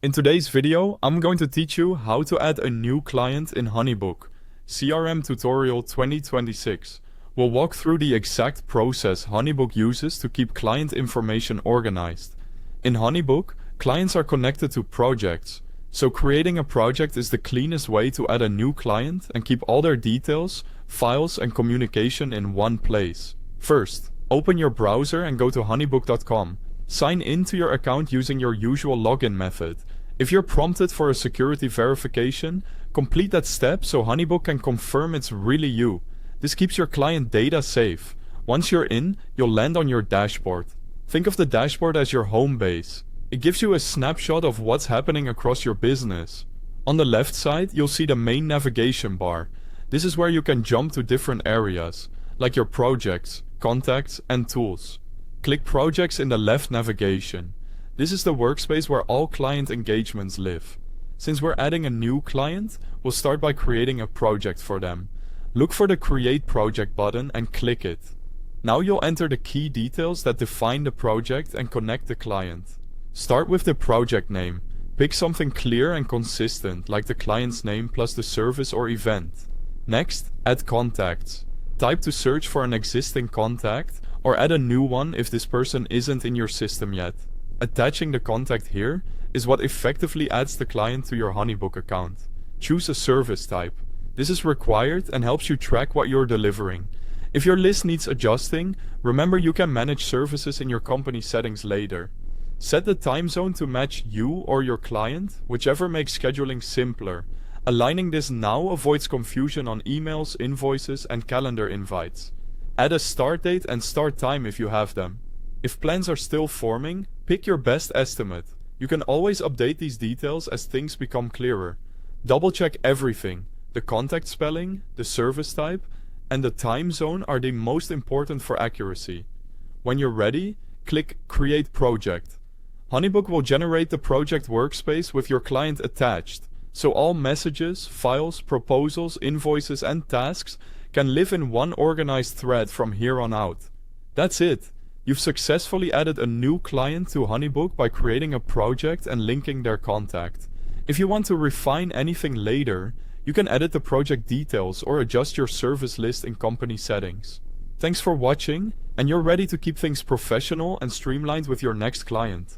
In today's video, I'm going to teach you how to add a new client in HoneyBook CRM Tutorial 2026. We'll walk through the exact process HoneyBook uses to keep client information organized. In HoneyBook, clients are connected to projects, so creating a project is the cleanest way to add a new client and keep all their details, files, and communication in one place. First, open your browser and go to honeybook.com. Sign in to your account using your usual login method. If you're prompted for a security verification, complete that step so HoneyBook can confirm it's really you. This keeps your client data safe. Once you're in, you'll land on your dashboard. Think of the dashboard as your home base. It gives you a snapshot of what's happening across your business. On the left side, you'll see the main navigation bar. This is where you can jump to different areas, like your projects, contacts, and tools. Click Projects in the left navigation. This is the workspace where all client engagements live. Since we're adding a new client, we'll start by creating a project for them. Look for the Create Project button and click it. Now you'll enter the key details that define the project and connect the client. Start with the project name. Pick something clear and consistent, like the client's name plus the service or event. Next, add contacts. Type to search for an existing contact, or add a new one if this person isn't in your system yet. Attaching the contact here is what effectively adds the client to your HoneyBook account. Choose a service type. This is required and helps you track what you're delivering. If your list needs adjusting, remember you can manage services in your company settings later. Set the time zone to match you or your client, whichever makes scheduling simpler. Aligning this now avoids confusion on emails, invoices, and calendar invites. Add a start date and start time if you have them. If plans are still forming, pick your best estimate. You can always update these details as things become clearer. Double check everything. The contact spelling, the service type, and the time zone are the most important for accuracy. When you're ready, click Create Project. HoneyBook will generate the project workspace with your client attached, so all messages, files, proposals, invoices, and tasks can live in one organized thread from here on out. That's it. You've successfully added a new client to HoneyBook by creating a project and linking their contact. If you want to refine anything later, you can edit the project details or adjust your service list in company settings. Thanks for watching, and you're ready to keep things professional and streamlined with your next client.